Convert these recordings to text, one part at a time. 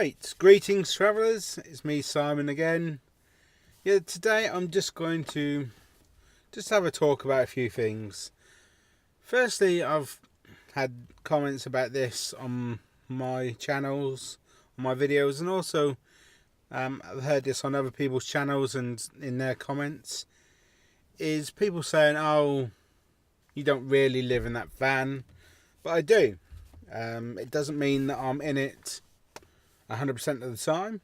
Right, greetings travellers, it's me Simon again. Yeah, today I'm just going to have a talk about a few things. Firstly, I've had comments about this on my channels, on my videos, and also I've heard this on other people's channels and in their comments. Is people saying, oh, you don't really live in that van, but I do. It doesn't mean that I'm in it 100% of the time.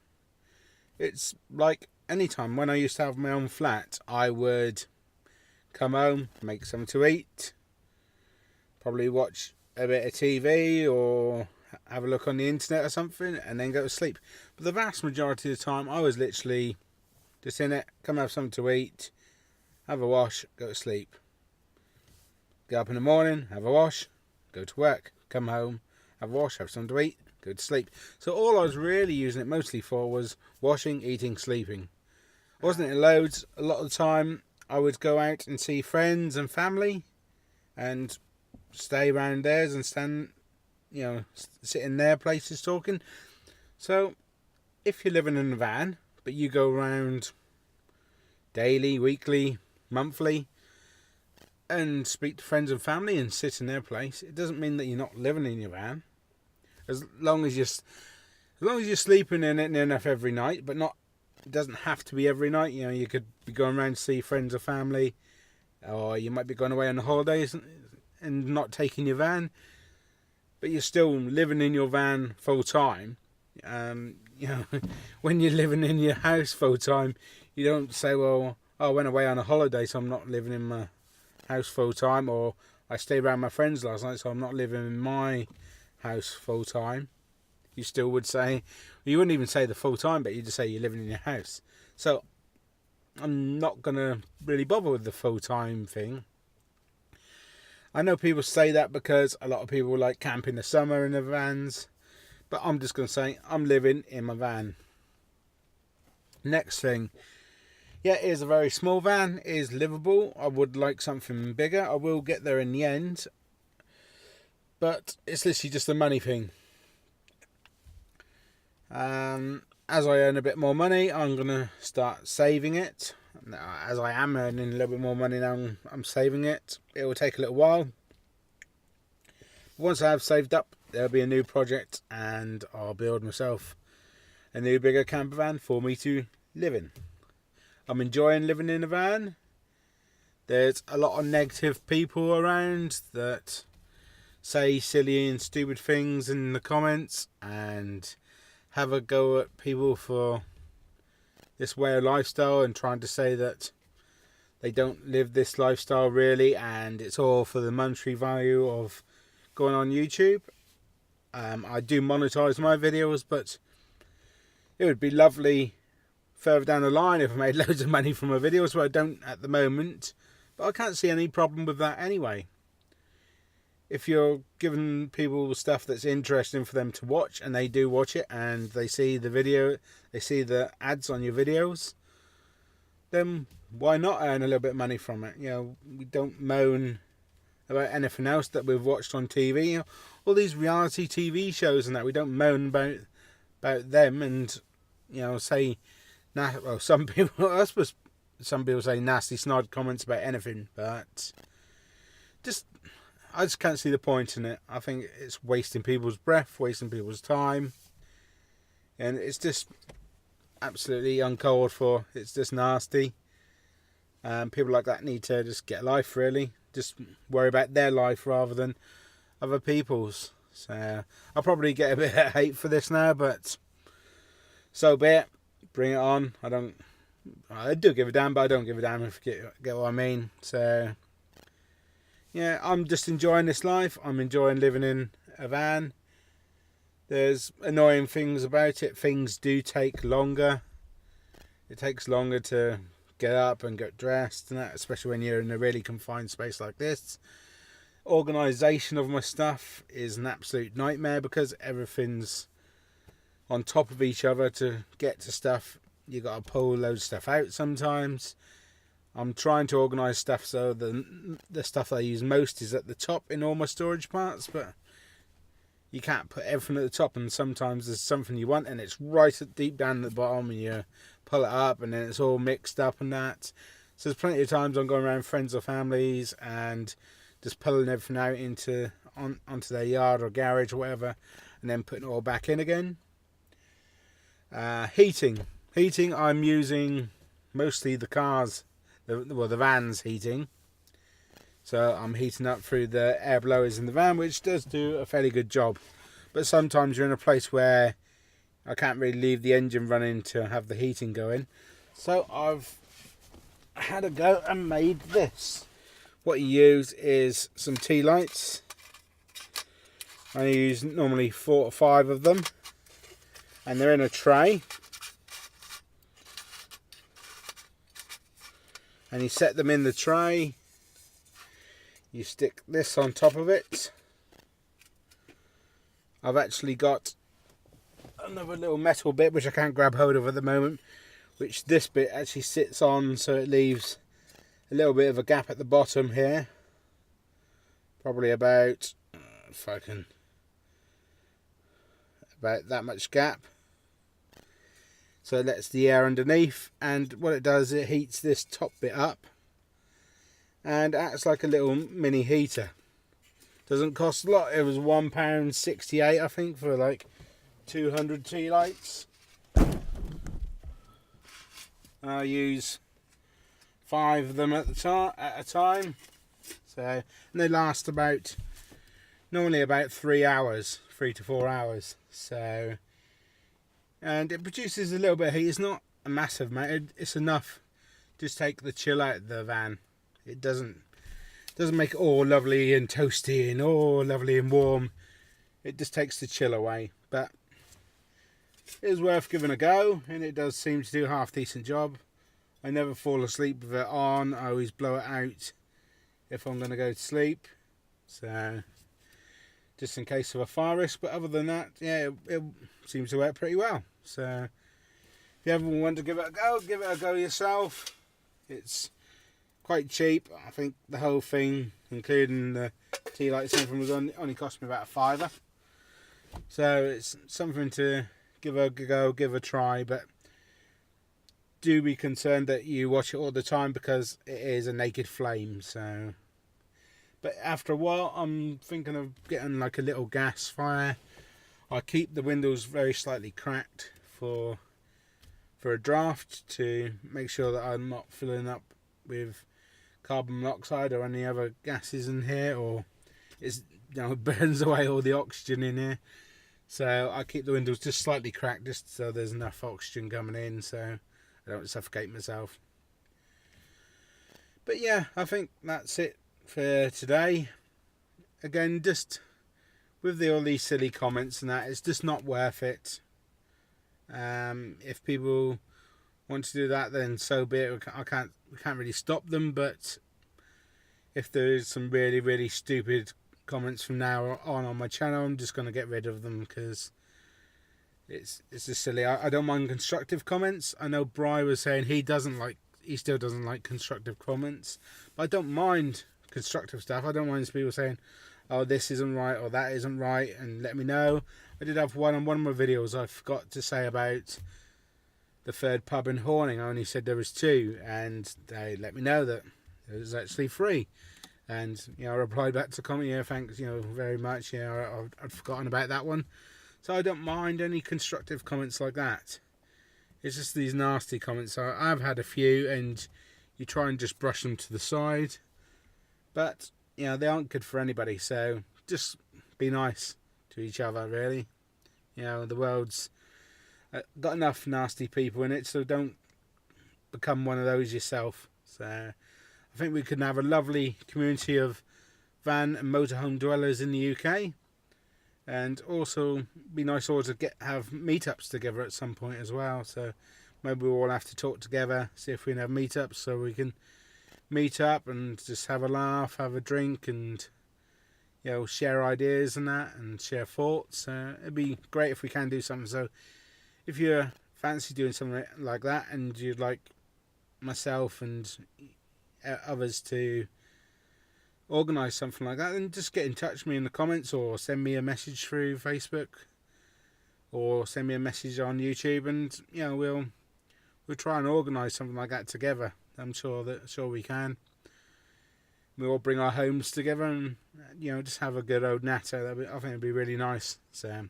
It's like any time when I used to have my own flat, I would come home, make something to eat, probably watch a bit of TV or have a look on the internet or something, and then go to sleep. But the vast majority of the time, I was literally just in it, come have something to eat, have a wash, go to sleep. Get up in the morning, have a wash, go to work, come home, have a wash, have something to eat, go to sleep. So all I was really using it mostly for was washing, eating, sleeping. I wasn't in loads. A lot of the time I would go out and see friends and family and stay around theirs and stand, sit in their places talking. So if you're living in a van but you go around daily, weekly, monthly and speak to friends and family and sit in their place, it doesn't mean that you're not living in your van. As long as you're sleeping in it near enough every night, but not. It doesn't have to be every night. You could be going around to see friends or family, or you might be going away on the holidays and not taking your van, but you're still living in your van full time. When you're living in your house full time, you don't say, well, I went away on a holiday, so I'm not living in my house full time, or I stayed around my friends last night, so I'm not living in my house full time. You still would say, you wouldn't even say the full time, but you just say you're living in your house. So I'm not gonna really bother with the full time thing. I know people say that because a lot of people like camp in the summer in their vans, but I'm just gonna say I'm living in my van. Next thing, yeah, it is a very small van. It is livable. I would like something bigger. I will get there in the end, but it's literally just a money thing. As I earn a bit more money, I'm going to start saving it. As I am earning a little bit more money now, I'm saving it. It will take a little while. Once I have saved up, there'll be a new project and I'll build myself a new bigger camper van for me to live in. I'm enjoying living in a van. There's a lot of negative people around that say silly and stupid things in the comments and have a go at people for this way of lifestyle and trying to say that they don't live this lifestyle really and it's all for the monetary value of going on YouTube. I do monetize my videos, but it would be lovely further down the line if I made loads of money from my videos, but I don't at the moment. But I can't see any problem with that anyway. If you're giving people stuff that's interesting for them to watch, and they do watch it, and they see the video, they see the ads on your videos, then why not earn a little bit of money from it? We don't moan about anything else that we've watched on TV. All these reality TV shows and that, we don't moan about them and say, well, some people, I suppose some people say nasty snide comments about anything, but I just can't see the point in it. I think it's wasting people's breath, wasting people's time. And it's just absolutely uncalled for. It's just nasty. People like that need to just get a life, really. Just worry about their life rather than other people's. So I'll probably get a bit of hate for this now, but so be it. Bring it on. I do give a damn, but I don't give a damn if you get what I mean. So yeah, I'm just enjoying this life. I'm enjoying living in a van. There's annoying things about it. Things do take longer. It takes longer to get up and get dressed and that, especially when you're in a really confined space like this. Organisation of my stuff is an absolute nightmare because everything's on top of each other to get to stuff. You got to pull loads of stuff out sometimes. I'm trying to organise stuff so the stuff I use most is at the top in all my storage parts, but you can't put everything at the top, and sometimes there's something you want and it's right at deep down at the bottom, and you pull it up and then it's all mixed up and that. So there's plenty of times I'm going around friends or families and just pulling everything out onto their yard or garage or whatever, and then putting it all back in again. Heating, I'm using mostly the cars, the van's heating. So I'm heating up through the air blowers in the van, which does do a fairly good job. But sometimes you're in a place where I can't really leave the engine running to have the heating going. So I've had a go and made this. What you use is some tea lights. I use normally 4 or 5 of them. And they're in a tray. And you set them in the tray. You stick this on top of it. I've actually got another little metal bit which I can't grab hold of at the moment, which this bit actually sits on, so it leaves a little bit of a gap at the bottom here. Probably about, if I can, about that much gap. So it lets the air underneath, and what it does, it heats this top bit up and acts like a little mini heater. Doesn't cost a lot. It was £1.68 I think for like 200 tea lights. I use 5 of them at a time. So, and they last normally about 3 hours, 3 to 4 hours. So, and it produces a little bit of heat. It's not a massive amount. It's enough to just take the chill out of the van. It doesn't make it all lovely and toasty and all lovely and warm. It just takes the chill away. But it is worth giving a go, and it does seem to do a half decent job. I never fall asleep with it on. I always blow it out if I'm going to go to sleep. So just in case of a fire risk. But other than that, yeah, it seems to work pretty well. So if you ever want to give it a go yourself. It's quite cheap. I think the whole thing, including the tea lights and everything, was only cost me about £5. So it's something to give a go, give a try, but do be concerned that you watch it all the time, because it is a naked flame. So, but after a while, I'm thinking of getting like a little gas fire. I keep the windows very slightly cracked for a draft, to make sure that I'm not filling up with carbon monoxide or any other gases in here, or it burns away all the oxygen in here. So I keep the windows just slightly cracked, just so there's enough oxygen coming in, so I don't suffocate myself. But yeah, I think that's it for today. Again, just with all these silly comments and that, it's just not worth it. If people want to do that, then so be it. We can't really stop them, but if there is some really, really stupid comments from now on my channel, I'm just going to get rid of them, because it's just silly. I don't mind constructive comments. I know Bri was saying he still doesn't like constructive comments, but I don't mind constructive stuff. I don't mind people saying, oh, this isn't right or that isn't right, and let me know. I did have one of my videos I forgot to say about the third pub in Horning. I only said there was 2, and they let me know that there was actually 3. And I replied back to comment, yeah, thanks, very much. I'd forgotten about that one. So I don't mind any constructive comments like that. It's just these nasty comments. I've had a few, and you try and just brush them to the side. But they aren't good for anybody. So just be nice to each other, really. The world's got enough nasty people in it, so don't become one of those yourself. So I think we could have a lovely community of van and motorhome dwellers in the UK, and also be nice all to have meetups together at some point as well. So maybe we'll all have to talk together, see if we can have meetups, so we can meet up and just have a laugh, have a drink, and share ideas and that, and share thoughts. It'd be great if we can do something. So if you fancy doing something like that, and you'd like myself and others to organise something like that, then just get in touch with me in the comments, or send me a message through Facebook, or send me a message on YouTube, and we'll try and organise something like that together. I'm sure we can. We'll all bring our homes together and just have a good old natter. I think it'd be really nice. So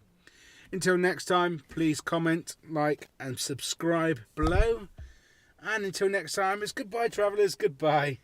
until next time, please comment, like and subscribe below. And until next time, it's goodbye, travellers. Goodbye.